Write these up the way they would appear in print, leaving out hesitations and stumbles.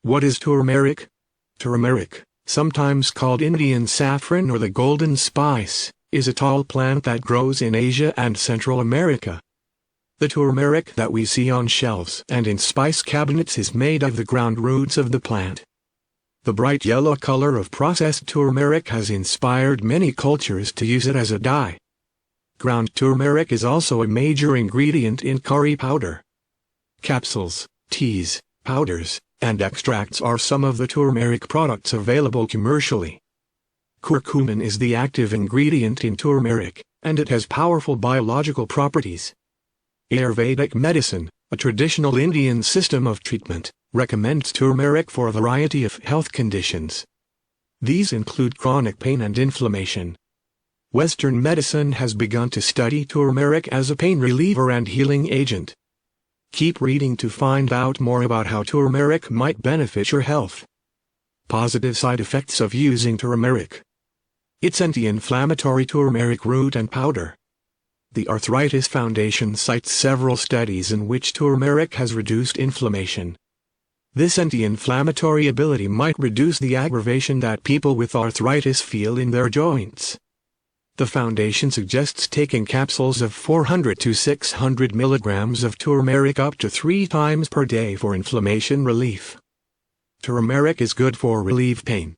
What is turmeric? Turmeric, sometimes called Indian saffron or the golden spice, is a tall plant that grows in Asia and Central America. The turmeric that we see on shelves and in spice cabinets is made of the ground roots of the plant. The bright yellow color of processed turmeric has inspired many cultures to use it as a dye. Ground turmeric is also a major ingredient in curry powder. Capsules, teas, powders, and extracts are some of the turmeric products available commercially. Curcumin is the active ingredient in turmeric, and it has powerful biological properties. Ayurvedic medicine, a traditional Indian system of treatment, recommends turmeric for a variety of health conditions. These include chronic pain and inflammation. Western medicine has begun to study turmeric as a pain reliever and healing agent. Keep reading to find out more about how turmeric might benefit your health. Positive side effects of using turmeric. It's anti-inflammatory turmeric root and powder. The Arthritis Foundation cites several studies in which turmeric has reduced inflammation. This anti-inflammatory ability might reduce the aggravation that people with arthritis feel in their joints. The foundation suggests taking capsules of 400 to 600 milligrams of turmeric up to 3 times per day for inflammation relief. Turmeric is good for relief pain.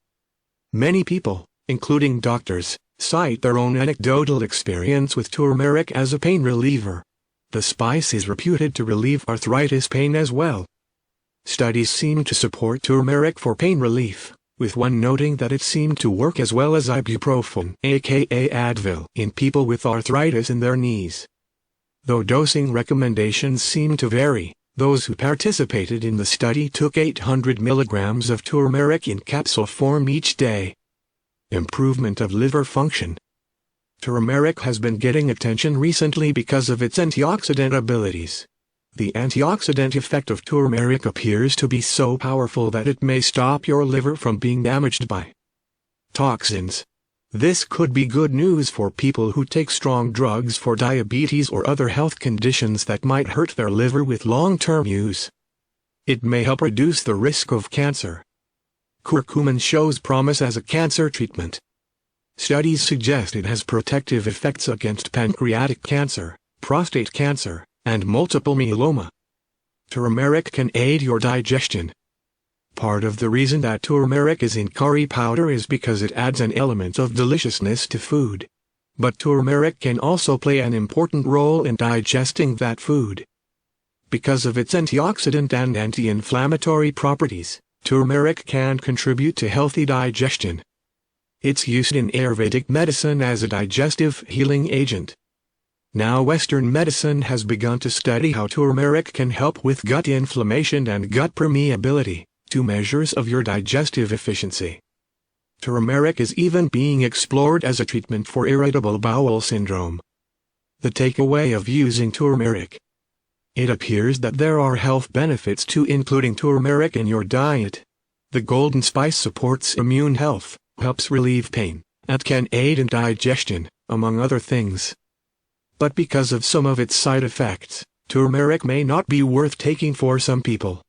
Many people, including doctors, cite their own anecdotal experience with turmeric as a pain reliever. The spice is reputed to relieve arthritis pain as well. Studies seem to support turmeric for pain relief, with one noting that it seemed to work as well as ibuprofen, aka Advil, in people with arthritis in their knees. Though dosing recommendations seem to vary, those who participated in the study took 800 milligrams of turmeric in capsule form each day. Improvement of liver function. Turmeric has been getting attention recently because of its antioxidant abilities. The antioxidant effect of turmeric appears to be so powerful that it may stop your liver from being damaged by toxins. This could be good news for people who take strong drugs for diabetes or other health conditions that might hurt their liver with long-term use. It may help reduce the risk of cancer. Curcumin shows promise as a cancer treatment. Studies suggest it has protective effects against pancreatic cancer, prostate cancer, and multiple myeloma. Turmeric can aid your digestion. Part of the reason that turmeric is in curry powder is because it adds an element of deliciousness to food. But turmeric can also play an important role in digesting that food. Because of its antioxidant and anti-inflammatory properties, turmeric can contribute to healthy digestion. It's used in Ayurvedic medicine as a digestive healing agent. Now Western medicine has begun to study how turmeric can help with gut inflammation and gut permeability, 2 measures of your digestive efficiency. Turmeric is even being explored as a treatment for irritable bowel syndrome. The takeaway of using turmeric. It appears that there are health benefits to including turmeric in your diet. The golden spice supports immune health, helps relieve pain, and can aid in digestion, among other things. But because of some of its side effects, turmeric may not be worth taking for some people.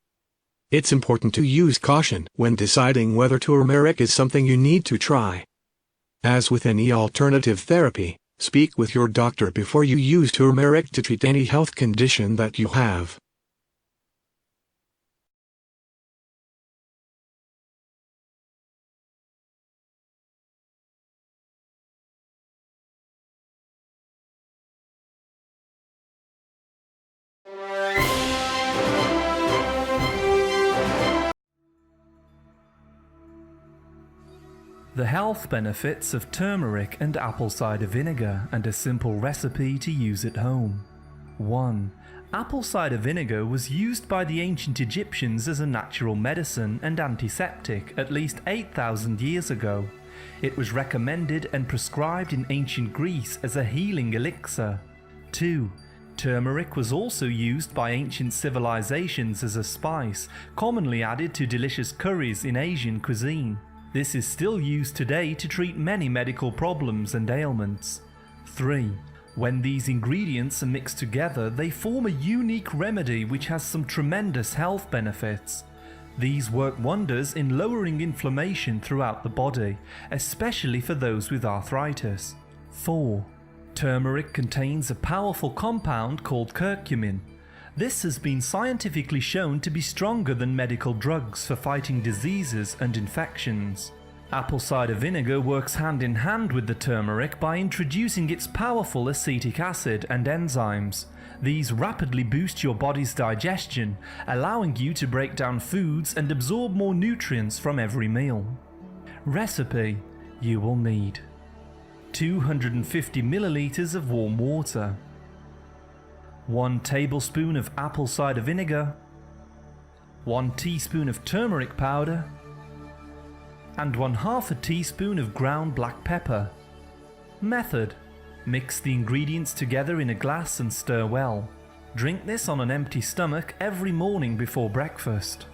It's important to use caution when deciding whether turmeric is something you need to try. As with any alternative therapy, speak with your doctor before you use turmeric to treat any health condition that you have. The health benefits of turmeric and apple cider vinegar, and a simple recipe to use at home. 1. Apple cider vinegar was used by the ancient Egyptians as a natural medicine and antiseptic at least 8,000 years ago. It was recommended and prescribed in ancient Greece as a healing elixir. 2. Turmeric was also used by ancient civilizations as a spice, commonly added to delicious curries in Asian cuisine. This is still used today to treat many medical problems and ailments. 3. When these ingredients are mixed together, they form a unique remedy which has some tremendous health benefits. These work wonders in lowering inflammation throughout the body, especially for those with arthritis. 4. Turmeric contains a powerful compound called curcumin. This has been scientifically shown to be stronger than medical drugs for fighting diseases and infections. Apple cider vinegar works hand in hand with the turmeric by introducing its powerful acetic acid and enzymes. These rapidly boost your body's digestion, allowing you to break down foods and absorb more nutrients from every meal. Recipe you will need: 250 milliliters of warm water, 1 tablespoon of apple cider vinegar, 1 teaspoon of turmeric powder, and 1/2 teaspoon of ground black pepper. Method: mix the ingredients together in a glass and stir well. Drink this on an empty stomach every morning before breakfast.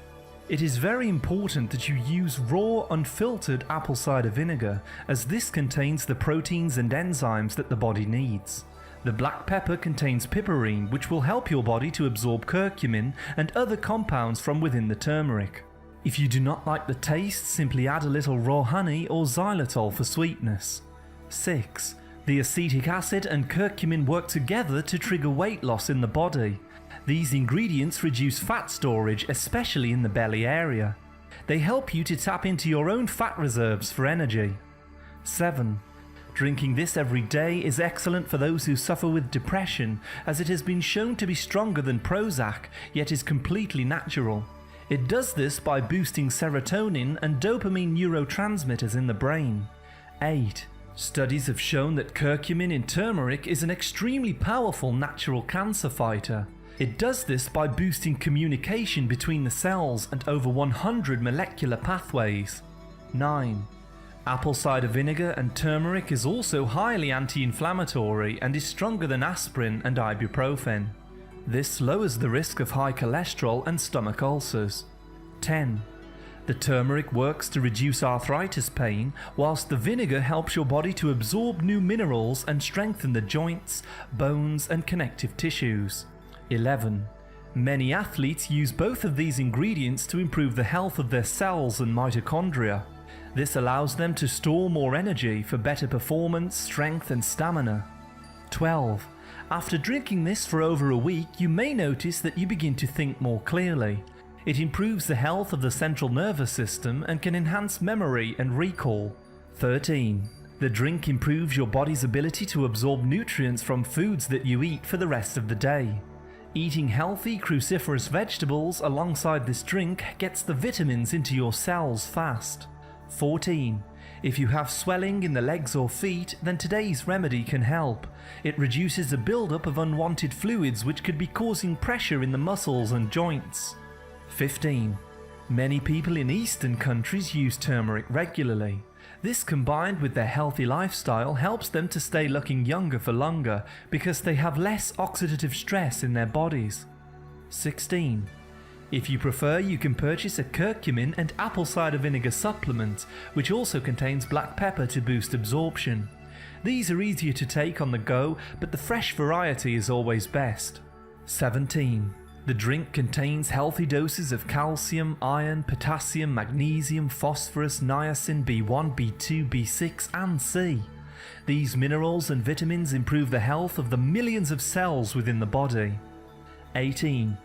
It is very important that you use raw, unfiltered apple cider vinegar, as this contains the proteins and enzymes that the body needs. The black pepper contains piperine, which will help your body to absorb curcumin and other compounds from within the turmeric. If you do not like the taste, simply add a little raw honey or xylitol for sweetness. 6. The acetic acid and curcumin work together to trigger weight loss in the body. These ingredients reduce fat storage, especially in the belly area. They help you to tap into your own fat reserves for energy. 7. Drinking this every day is excellent for those who suffer with depression, as it has been shown to be stronger than Prozac, yet is completely natural. It does this by boosting serotonin and dopamine neurotransmitters in the brain. 8. Studies have shown that curcumin in turmeric is an extremely powerful natural cancer fighter. It does this by boosting communication between the cells and over 100 molecular pathways. 9. Apple cider vinegar and turmeric is also highly anti-inflammatory and is stronger than aspirin and ibuprofen. This lowers the risk of high cholesterol and stomach ulcers. 10. The turmeric works to reduce arthritis pain, whilst the vinegar helps your body to absorb new minerals and strengthen the joints, bones and connective tissues. 11. Many athletes use both of these ingredients to improve the health of their cells and mitochondria. This allows them to store more energy for better performance, strength and stamina. 12. After drinking this for over a week, you may notice that you begin to think more clearly. It improves the health of the central nervous system and can enhance memory and recall. 13. The drink improves your body's ability to absorb nutrients from foods that you eat for the rest of the day. Eating healthy cruciferous vegetables alongside this drink gets the vitamins into your cells fast. 14. If you have swelling in the legs or feet, then today's remedy can help. It reduces the buildup of unwanted fluids which could be causing pressure in the muscles and joints. 15. Many people in Eastern countries use turmeric regularly. This, combined with their healthy lifestyle, helps them to stay looking younger for longer because they have less oxidative stress in their bodies. 16. If you prefer, you can purchase a curcumin and apple cider vinegar supplement, which also contains black pepper to boost absorption. These are easier to take on the go, but the fresh variety is always best. 17. The drink contains healthy doses of calcium, iron, potassium, magnesium, phosphorus, niacin, B1, B2, B6 and C. These minerals and vitamins improve the health of the millions of cells within the body. 18.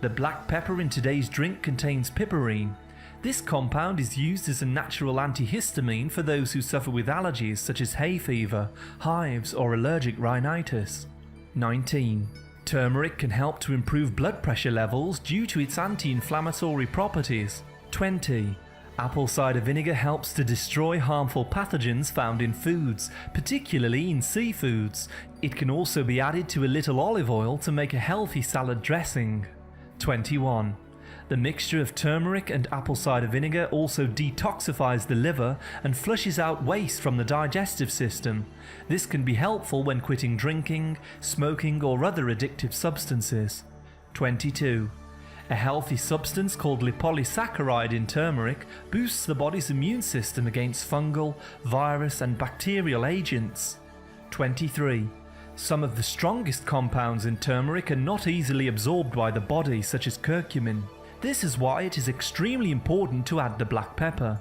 The black pepper in today's drink contains piperine. This compound is used as a natural antihistamine for those who suffer with allergies such as hay fever, hives or allergic rhinitis. 19. Turmeric can help to improve blood pressure levels due to its anti-inflammatory properties. 20. Apple cider vinegar helps to destroy harmful pathogens found in foods, particularly in seafoods. It can also be added to a little olive oil to make a healthy salad dressing. 21. The mixture of turmeric and apple cider vinegar also detoxifies the liver and flushes out waste from the digestive system. This can be helpful when quitting drinking, smoking or other addictive substances. 22. A healthy substance called lipopolysaccharide in turmeric boosts the body's immune system against fungal, virus and bacterial agents. 23. Some of the strongest compounds in turmeric are not easily absorbed by the body, such as curcumin. This is why it is extremely important to add the black pepper.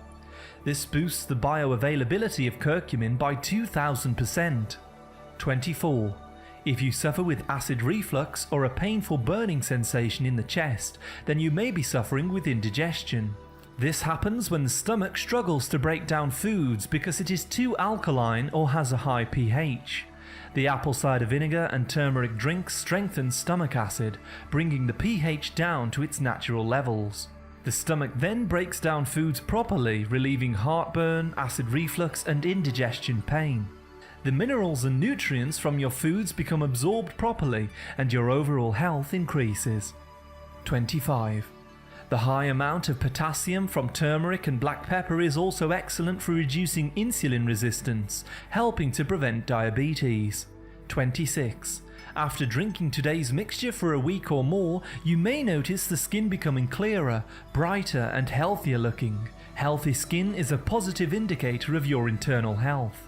This boosts the bioavailability of curcumin by 2000%. 24. If you suffer with acid reflux or a painful burning sensation in the chest, then you may be suffering with indigestion. This happens when the stomach struggles to break down foods because it is too alkaline or has a high pH. The apple cider vinegar and turmeric drinks strengthen stomach acid, bringing the pH down to its natural levels. The stomach then breaks down foods properly, relieving heartburn, acid reflux and indigestion pain. The minerals and nutrients from your foods become absorbed properly and your overall health increases. 25. The high amount of potassium from turmeric and black pepper is also excellent for reducing insulin resistance, helping to prevent diabetes. 26. After drinking today's mixture for a week or more, you may notice the skin becoming clearer, brighter and healthier looking. Healthy skin is a positive indicator of your internal health.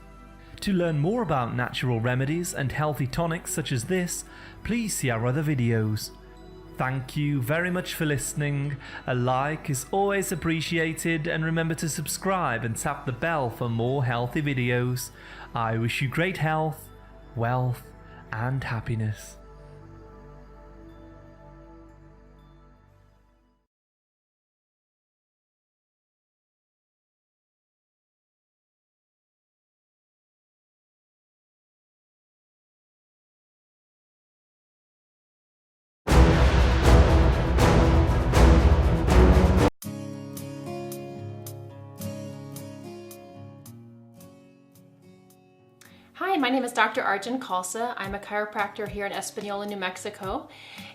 To learn more about natural remedies and healthy tonics such as this, please see our other videos. Thank you very much for listening. A like is always appreciated, and remember to subscribe and tap the bell for more healthy videos. I wish you great health, wealth and happiness. Hi, my name is Dr. Arjun Khalsa. I'm a chiropractor here in Espanola, New Mexico,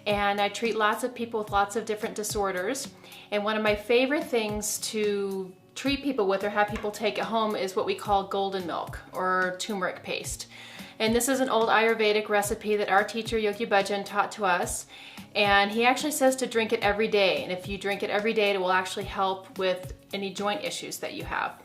and I treat lots of people with lots of different disorders. And one of my favorite things to treat people with or have people take at home is what we call golden milk or turmeric paste. And this is an old Ayurvedic recipe that our teacher Yogi Bhajan taught to us. And he actually says to drink it every day. And if you drink it every day, it will actually help with any joint issues that you have.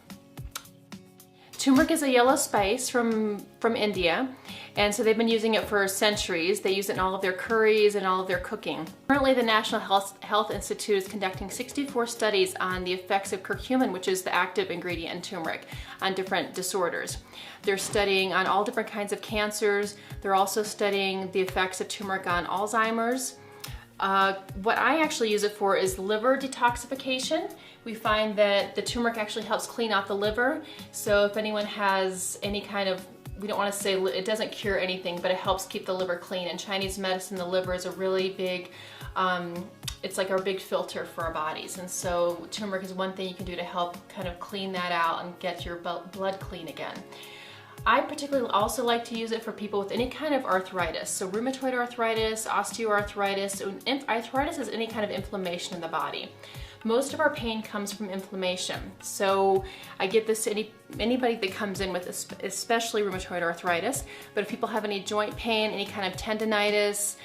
Turmeric is a yellow spice from India, and so they've been using it for centuries. They use it in all of their curries and all of their cooking. Currently, the National Health Institute is conducting 64 studies on the effects of curcumin, which is the active ingredient in turmeric, on different disorders. They're studying on all different kinds of cancers. They're also studying the effects of turmeric on Alzheimer's. What I actually use it for is liver detoxification. We find that the turmeric actually helps clean out the liver. So if anyone has any kind of, we don't want to say it doesn't cure anything, but it helps keep the liver clean. In Chinese medicine, the liver is a really big, it's like our big filter for our bodies. And so turmeric is one thing you can do to help kind of clean that out and get your blood clean again. I particularly also like to use it for people with any kind of arthritis. So rheumatoid arthritis, osteoarthritis. Arthritis is any kind of inflammation in the body. Most of our pain comes from inflammation. So I give this to anybody that comes in with especially rheumatoid arthritis. But if people have any joint pain, any kind of tendinitis,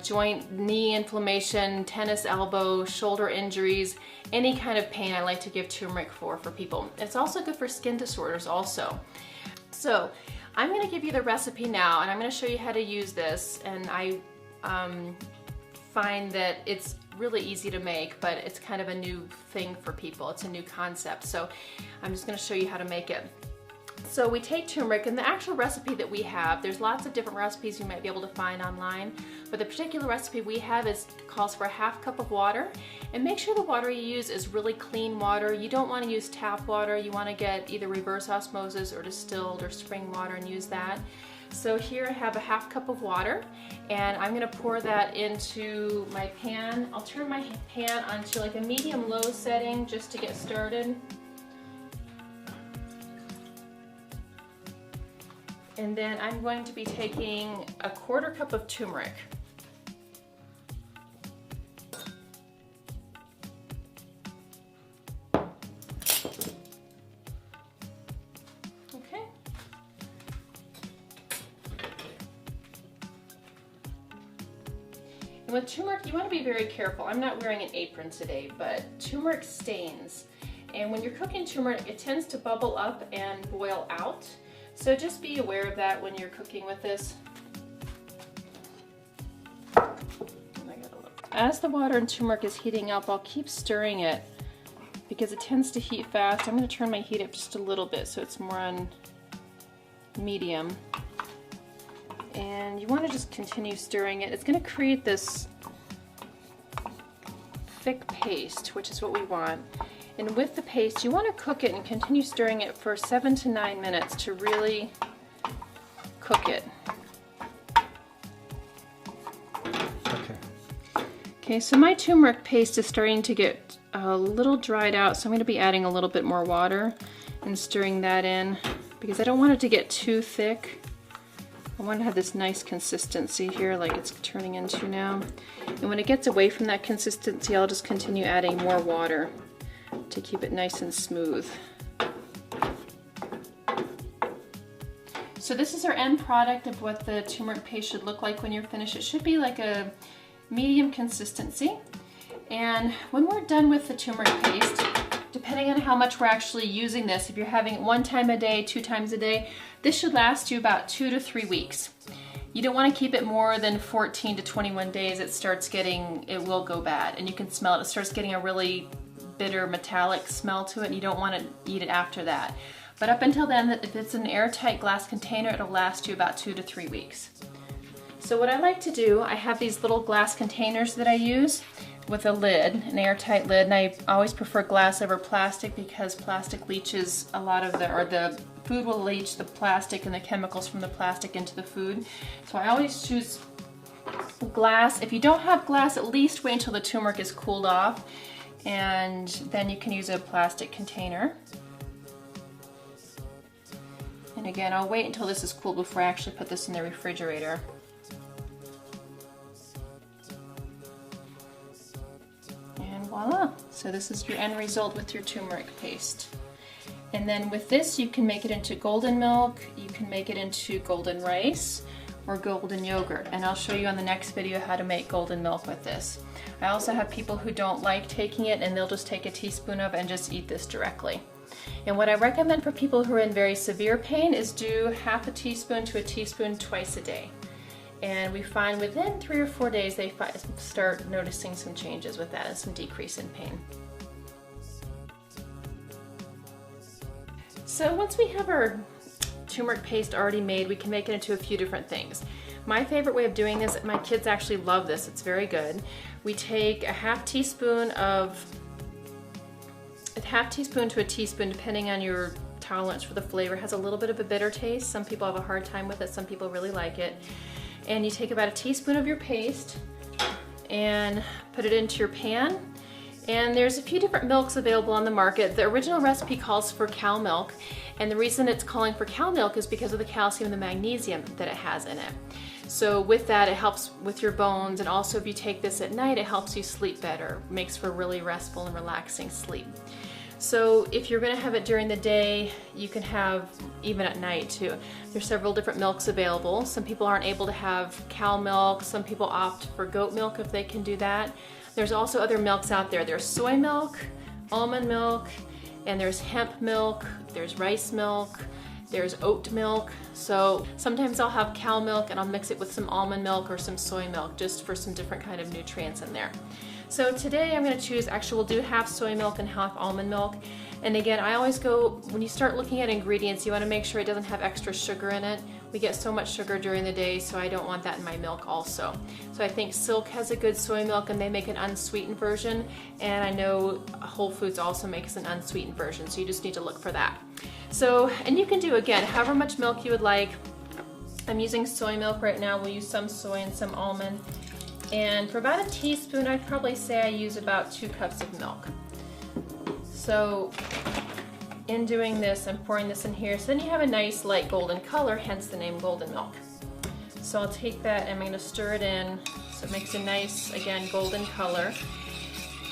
joint knee inflammation, tennis elbow, shoulder injuries, any kind of pain, I like to give turmeric for people. It's also good for skin disorders also. So I'm going to give you the recipe now, and I'm going to show you how to use this. And I find that it's really easy to make, but it's kind of a new thing for people. It's a new concept. So I'm just going to show you how to make it. So we take turmeric, and the actual recipe that we have, there's lots of different recipes you might be able to find online, but the particular recipe we have calls for a half cup of water. And make sure the water you use is really clean water. You don't want to use tap water. You want to get either reverse osmosis or distilled or spring water and use that. So here I have a half cup of water, and I'm going to pour that into my pan. I'll turn my pan onto like a medium-low setting just to get started. And then I'm going to be taking a quarter cup of turmeric. Okay. And with turmeric, you want to be very careful. I'm not wearing an apron today, but turmeric stains. And when you're cooking turmeric, it tends to bubble up and boil out. So just be aware of that when you're cooking with this. as the water in turmeric is heating up, I'll keep stirring it because it tends to heat fast. I'm going to turn my heat up just a little bit so it's more on medium. And you want to just continue stirring it. It's going to create this thick paste, which is what we want. And with the paste, you want to cook it and continue stirring it for 7 to 9 minutes to really cook it. Okay, so my turmeric paste is starting to get a little dried out, so I'm going to be adding a little bit more water and stirring that in because I don't want it to get too thick. I want to have this nice consistency here like it's turning into now. And when it gets away from that consistency, I'll just continue adding more water to keep it nice and smooth. So this is our end product of what the turmeric paste should look like when you're finished. It should be like a medium consistency. And when we're done with the turmeric paste, depending on how much we're actually using this, if you're having it 1 time a day, 2 times a day, this should last you about 2 to 3 weeks. You don't want to keep it more than 14 to 21 days. It will go bad, and you can smell it. It starts getting a really bitter metallic smell to it, and you don't want to eat it after that. But up until then, if it's an airtight glass container, it'll last you about 2 to 3 weeks. So what I like to do, I have these little glass containers that I use with a lid, an airtight lid, and I always prefer glass over plastic because plastic leaches a lot of the food will leach the plastic and the chemicals from the plastic into the food. So I always choose glass. If you don't have glass, at least wait until the turmeric is cooled off, and then you can use a plastic container. And again, I'll wait until this is cool before I actually put this in the refrigerator. Voila! So this is your end result with your turmeric paste. And then with this, you can make it into golden milk, you can make it into golden rice, or golden yogurt. And I'll show you on the next video how to make golden milk with this. I also have people who don't like taking it and they'll just take a teaspoon of it and just eat this directly. And what I recommend for people who are in very severe pain is do half a teaspoon to a teaspoon twice a day. And we find within 3 or 4 days they start noticing some changes with that and some decrease in pain. So once we have our turmeric paste already made, we can make it into a few different things. My favorite way of doing this, my kids actually love this, it's very good. We take a half teaspoon to a teaspoon, depending on your tolerance for the flavor. It has a little bit of a bitter taste. Some people have a hard time with it, some people really like it. And you take about a teaspoon of your paste and put it into your pan. And there's a few different milks available on the market. The original recipe calls for cow milk, and the reason it's calling for cow milk is because of the calcium and the magnesium that it has in it. So with that, it helps with your bones, and also if you take this at night, it helps you sleep better. It makes for really restful and relaxing sleep. So if you're going to have it during the day, you can have even at night too. There's several different milks available. Some people aren't able to have cow milk. Some people opt for goat milk if they can do that. There's also other milks out there. There's soy milk, almond milk, and there's hemp milk, there's rice milk, there's oat milk. So sometimes I'll have cow milk and I'll mix it with some almond milk or some soy milk just for some different kind of nutrients in there. So today I'm going to choose, actually we'll do half soy milk and half almond milk. And again, I always go, when you start looking at ingredients, you want to make sure it doesn't have extra sugar in it. We get so much sugar during the day, so I don't want that in my milk also. So I think Silk has a good soy milk and they make an unsweetened version. And I know Whole Foods also makes an unsweetened version, so you just need to look for that. So, and you can do, again, however much milk you would like. I'm using soy milk right now. We'll use some soy and some almond. And for about a teaspoon, I'd probably say I use about 2 cups of milk. So in doing this, I'm pouring this in here. So then you have a nice light golden color, hence the name golden milk. So I'll take that and I'm going to stir it in so it makes a nice, again, golden color.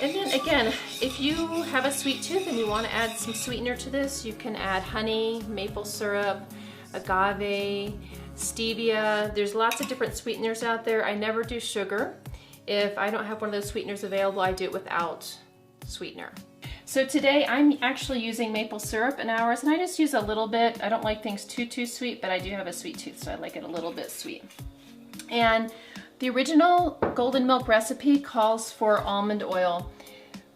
And then again, if you have a sweet tooth and you want to add some sweetener to this, you can add honey, maple syrup, agave, stevia. There's lots of different sweeteners out there. I never do sugar. If I don't have one of those sweeteners available, I do it without sweetener. So today I'm actually using maple syrup in ours, and I just use a little bit. I don't like things too sweet, but I do have a sweet tooth, so I like it a little bit sweet. And The original golden milk recipe calls for almond oil.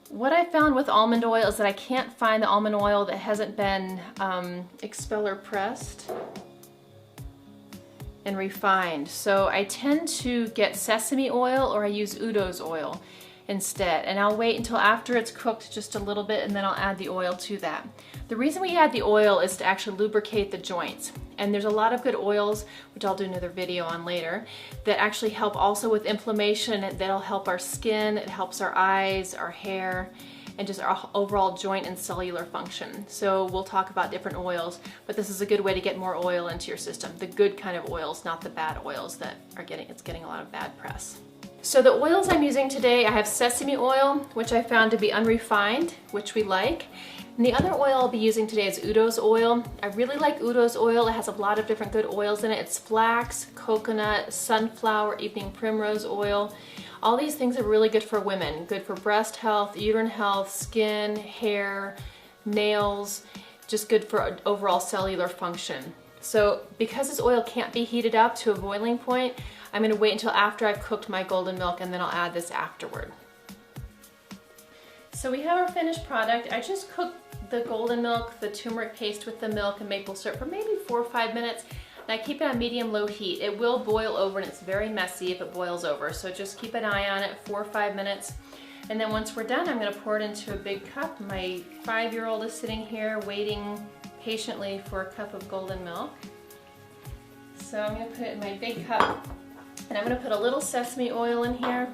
What I found with almond oil is that I can't find the almond oil that hasn't been expeller pressed and refined. So I tend to get sesame oil, or I use Udo's oil instead. And I'll wait until after it's cooked just a little bit, and then I'll add the oil to that. The reason we add the oil is to actually lubricate the joints. And there's a lot of good oils, which I'll do another video on later, that actually help also with inflammation. That'll help our skin, it helps our eyes, our hair, and just our overall joint and cellular function. So we'll talk about different oils, but this is a good way to get more oil into your system. The good kind of oils, not the bad oils that are getting a lot of bad press. So the oils I'm using today, I have sesame oil, which I found to be unrefined, which we like. And the other oil I'll be using today is Udo's oil. I really like Udo's oil. It has a lot of different good oils in it. It's flax, coconut, sunflower, evening primrose oil. All these things are really good for women. Good for breast health, uterine health, skin, hair, nails, just good for overall cellular function. So because this oil can't be heated up to a boiling point, I'm gonna wait until after I've cooked my golden milk, and then I'll add this afterward. So we have our finished product. I just cooked the golden milk, the turmeric paste with the milk and maple syrup for maybe 4 or 5 minutes. And I keep it on medium-low heat. It will boil over, and it's very messy if it boils over. So just keep an eye on it, 4 or 5 minutes. And then once we're done, I'm gonna pour it into a big cup. My 5-year-old is sitting here waiting patiently for a cup of golden milk. So I'm gonna put it in my big cup, and I'm gonna put a little sesame oil in here.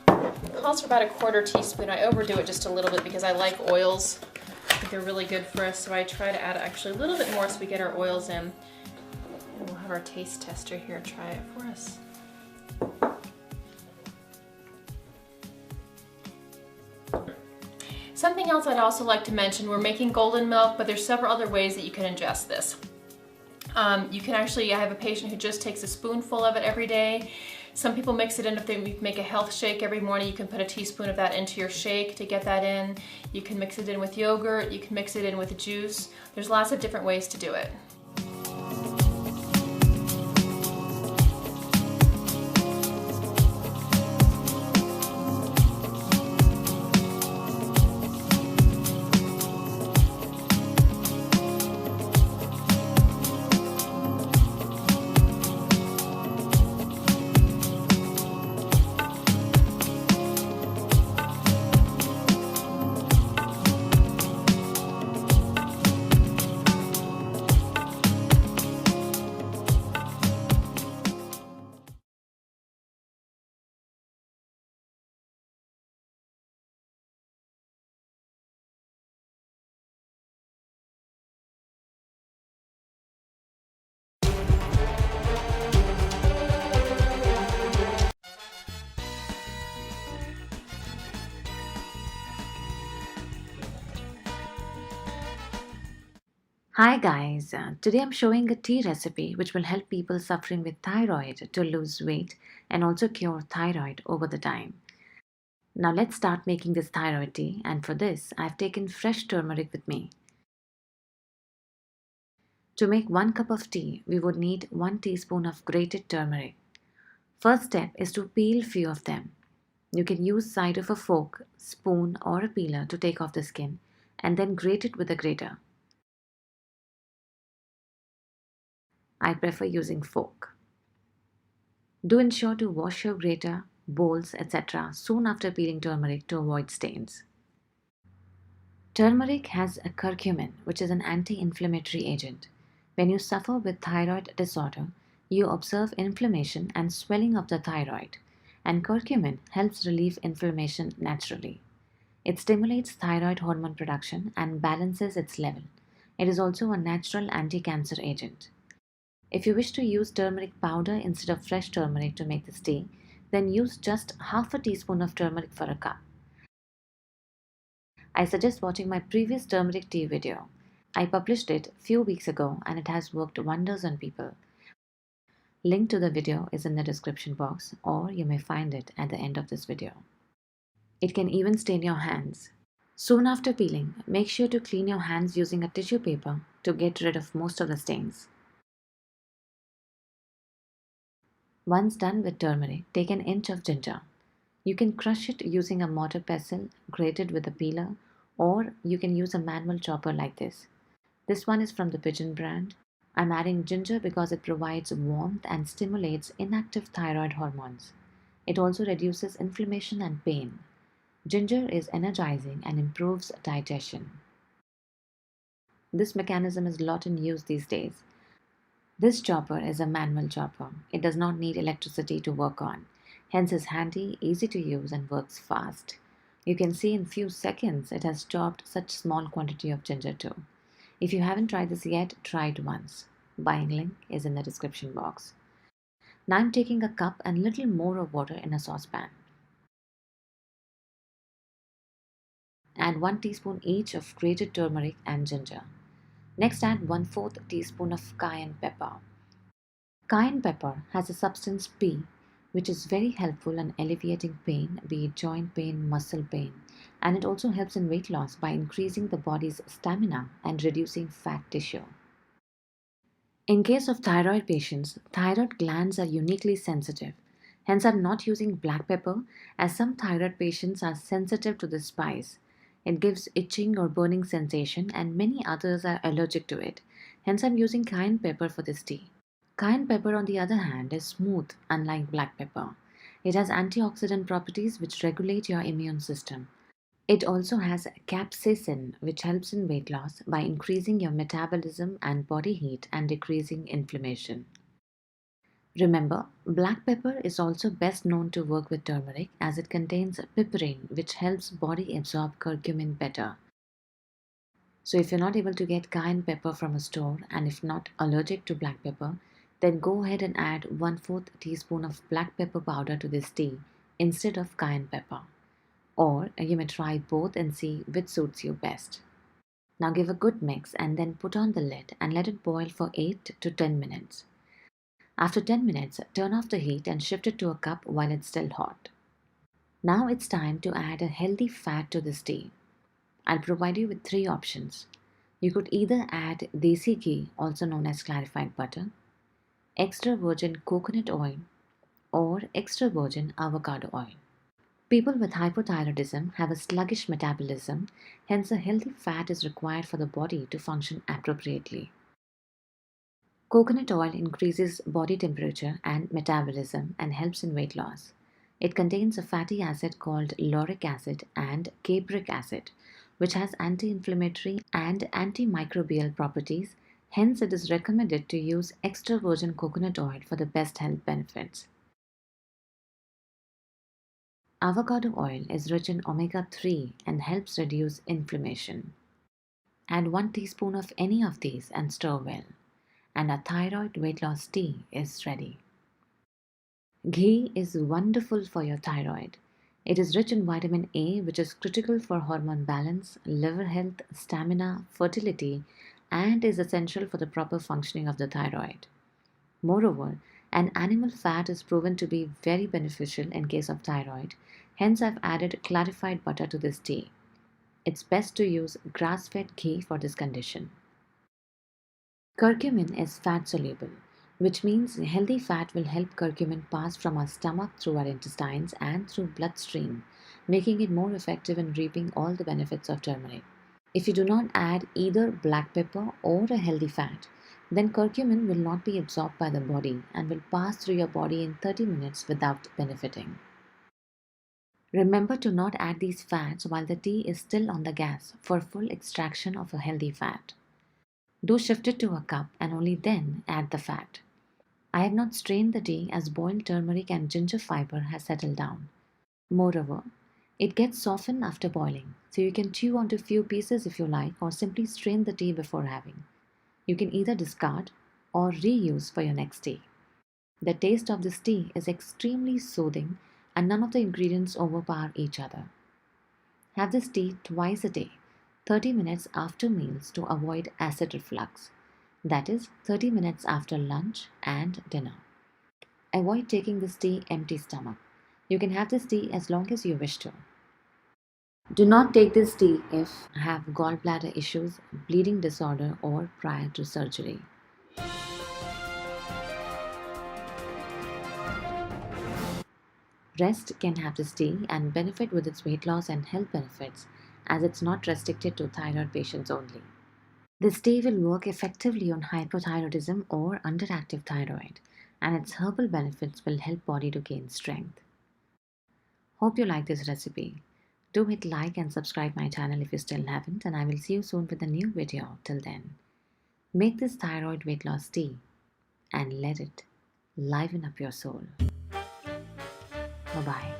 It calls for about a 1/4 teaspoon. I overdo it just a little bit because I like oils. I think they're really good for us, so I try to add actually a little bit more so we get our oils in. And we'll have our taste tester here try it for us. Something else I'd also like to mention, we're making golden milk, but there's several other ways that you can ingest this. You can actually, I have a patient who just takes a spoonful of it every day. Some people mix it in. If they make a health shake every morning, you can put a teaspoon of that into your shake to get that in. You can mix it in with yogurt, you can mix it in with juice. There's lots of different ways to do it. Hi guys, today I'm showing a tea recipe which will help people suffering with thyroid to lose weight and also cure thyroid over the time. Now let's start making this thyroid tea, and for this I've taken fresh turmeric with me. To make 1 cup of tea, we would need 1 teaspoon of grated turmeric. First step is to peel few of them. You can use side of a fork, spoon or a peeler to take off the skin and then grate it with a grater. I prefer using fork. Do ensure to wash your grater, bowls, etc. soon after peeling turmeric to avoid stains. Turmeric has a curcumin, which is an anti-inflammatory agent. When you suffer with thyroid disorder, you observe inflammation and swelling of the thyroid, and curcumin helps relieve inflammation naturally. It stimulates thyroid hormone production and balances its level. It is also a natural anti-cancer agent. If you wish to use turmeric powder instead of fresh turmeric to make this tea, then use just half a teaspoon of turmeric for a cup. I suggest watching my previous turmeric tea video. I published it a few weeks ago and it has worked wonders on people. Link to the video is in the description box, or you may find it at the end of this video. It can even stain your hands. Soon after peeling, make sure to clean your hands using a tissue paper to get rid of most of the stains. Once done with turmeric, take an inch of ginger. You can crush it using a mortar pestle, grate it with a peeler, or you can use a manual chopper like this. This one is from the Pigeon brand. I'm adding ginger because it provides warmth and stimulates inactive thyroid hormones. It also reduces inflammation and pain. Ginger is energizing and improves digestion. This mechanism is a lot in use these days. This chopper is a manual chopper. It does not need electricity to work on. Hence is handy, easy to use and works fast. You can see in few seconds it has chopped such small quantity of ginger too. If you haven't tried this yet, try it once. Buying link is in the description box. Now I'm taking a cup and little more of water in a saucepan. Add 1 teaspoon each of grated turmeric and ginger. Next add 1/4 teaspoon of cayenne pepper. Cayenne pepper has a substance P, which is very helpful in alleviating pain, be it joint pain, muscle pain, and it also helps in weight loss by increasing the body's stamina and reducing fat tissue. In case of thyroid patients, thyroid glands are uniquely sensitive. Hence, I'm not using black pepper as some thyroid patients are sensitive to this spice. It gives itching or burning sensation and many others are allergic to it. Hence, I'm using cayenne pepper for this tea. Cayenne pepper, on the other hand, is smooth, unlike black pepper. It has antioxidant properties which regulate your immune system. It also has capsaicin, which helps in weight loss by increasing your metabolism and body heat and decreasing inflammation. Remember, black pepper is also best known to work with turmeric as it contains piperine, which helps body absorb curcumin better. So if you're not able to get cayenne pepper from a store and if not allergic to black pepper, then go ahead and add 1/4 teaspoon of black pepper powder to this tea instead of cayenne pepper. Or you may try both and see which suits you best. Now give a good mix and then put on the lid and let it boil for 8 to 10 minutes. After 10 minutes, turn off the heat and shift it to a cup while it's still hot. Now it's time to add a healthy fat to this tea. I'll provide you with 3 options. You could either add desi ghee, also known as clarified butter, extra virgin coconut oil, or extra virgin avocado oil. People with hypothyroidism have a sluggish metabolism, hence a healthy fat is required for the body to function appropriately. Coconut oil increases body temperature and metabolism and helps in weight loss. It contains a fatty acid called lauric acid and capric acid, which has anti-inflammatory and antimicrobial properties. Hence, it is recommended to use extra virgin coconut oil for the best health benefits. Avocado oil is rich in omega-3 and helps reduce inflammation. Add 1 teaspoon of any of these and stir well, and a thyroid weight loss tea is ready. Ghee is wonderful for your thyroid. It is rich in vitamin A, which is critical for hormone balance, liver health, stamina, fertility, and is essential for the proper functioning of the thyroid. Moreover, an animal fat is proven to be very beneficial in case of thyroid. Hence, I've added clarified butter to this tea. It's best to use grass-fed ghee for this condition. Curcumin is fat soluble, which means healthy fat will help curcumin pass from our stomach through our intestines and through bloodstream, making it more effective in reaping all the benefits of turmeric. If you do not add either black pepper or a healthy fat, then curcumin will not be absorbed by the body and will pass through your body in 30 minutes without benefiting. Remember to not add these fats while the tea is still on the gas for full extraction of a healthy fat. Do shift it to a cup and only then add the fat. I have not strained the tea as boiled turmeric and ginger fiber has settled down. Moreover, it gets softened after boiling, so you can chew onto few pieces if you like or simply strain the tea before having. You can either discard or reuse for your next tea. The taste of this tea is extremely soothing and none of the ingredients overpower each other. Have this tea twice a day, 30 minutes after meals to avoid acid reflux. That is 30 minutes after lunch and dinner. Avoid taking this tea empty stomach. You can have this tea as long as you wish to. Do not take this tea if you have gallbladder issues, bleeding disorder or prior to surgery. Rest can have this tea and benefit with its weight loss and health benefits, as it's not restricted to thyroid patients only. This tea will work effectively on hypothyroidism or underactive thyroid, and its herbal benefits will help body to gain strength. Hope you like this recipe. Do hit like and subscribe my channel if you still haven't, and I will see you soon with a new video. Till then, make this thyroid weight loss tea and let it liven up your soul. Bye-bye.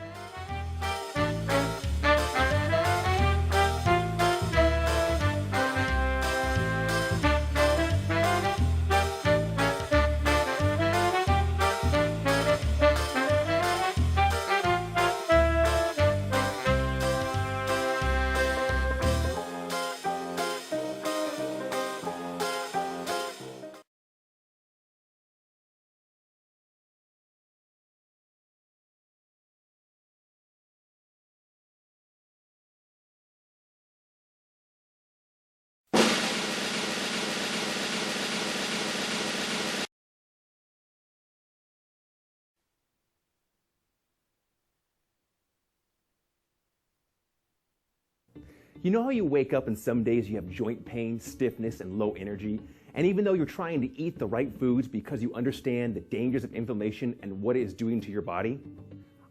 You know how you wake up and some days you have joint pain, stiffness, and low energy? And even though you're trying to eat the right foods because you understand the dangers of inflammation and what it is doing to your body?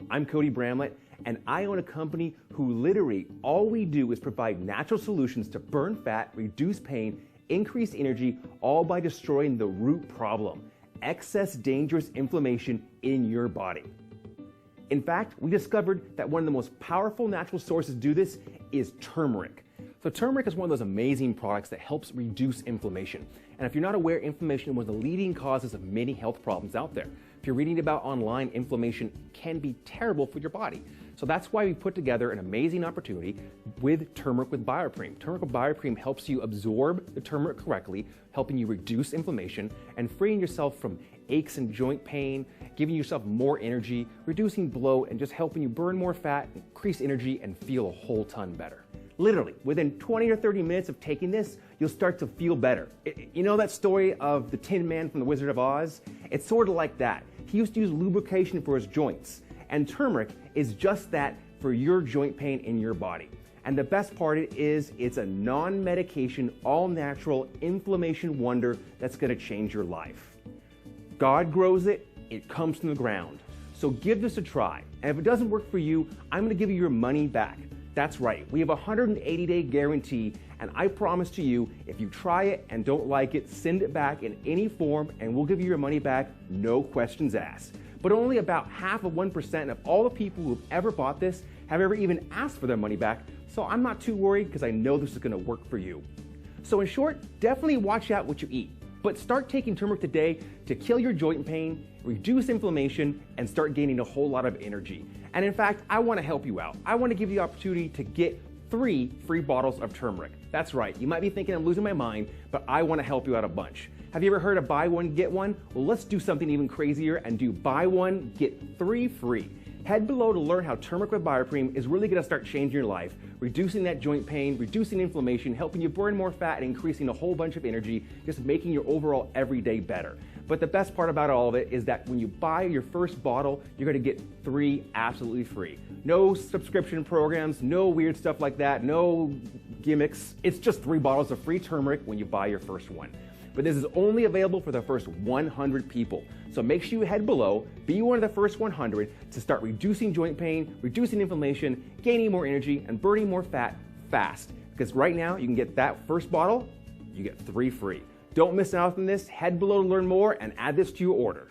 I'm Cody Bramlett, and I own a company who literally all we do is provide natural solutions to burn fat, reduce pain, increase energy, all by destroying the root problem, excess dangerous inflammation in your body. In fact, we discovered that one of the most powerful natural sources to do this is turmeric. So turmeric is one of those amazing products that helps reduce inflammation. And if you're not aware, inflammation is one of the leading causes of many health problems out there. If you're reading about online, inflammation can be terrible for your body. So that's why we put together an amazing opportunity with Turmeric with Bioperine. Turmeric with Bioperine helps you absorb the turmeric correctly, helping you reduce inflammation and freeing yourself from aches and joint pain, giving yourself more energy, reducing bloat, and just helping you burn more fat, increase energy, and feel a whole ton better. Literally, within 20 or 30 minutes of taking this, you'll start to feel better. You know that story of the Tin Man from The Wizard of Oz? It's sort of like that. He used to use lubrication for his joints, and turmeric is just that for your joint pain in your body. And the best part is it's a non-medication, all-natural inflammation wonder that's going to change your life. God grows it, it comes from the ground. So give this a try. And if it doesn't work for you, I'm going to give you your money back. That's right, we have a 180-day guarantee, and I promise to you, if you try it and don't like it, send it back in any form and we'll give you your money back, no questions asked. But only about 0.5% of all the people who've ever bought this have ever even asked for their money back, so I'm not too worried because I know this is going to work for you. So in short, definitely watch out what you eat, but start taking turmeric today to kill your joint pain, reduce inflammation, and start gaining a whole lot of energy. And in fact, I want to help you out. I want to give you the opportunity to get 3 free bottles of turmeric. That's right, you might be thinking I'm losing my mind, but I want to help you out a bunch. Have you ever heard of buy one, get one? Well, let's do something even crazier and do buy one, get 3 free. Head below to learn how Turmeric with Bioperine is really going to start changing your life, reducing that joint pain, reducing inflammation, helping you burn more fat, and increasing a whole bunch of energy, just making your overall everyday better. But the best part about all of it is that when you buy your first bottle, you're going to get 3 absolutely free. No subscription programs, no weird stuff like that, no gimmicks. It's just 3 bottles of free turmeric when you buy your first one. But this is only available for the first 100 people. So make sure you head below, be one of the first 100 to start reducing joint pain, reducing inflammation, gaining more energy, and burning more fat fast. Because right now, you can get that first bottle, you get 3 free. Don't miss out on this. Head below to learn more and add this to your order.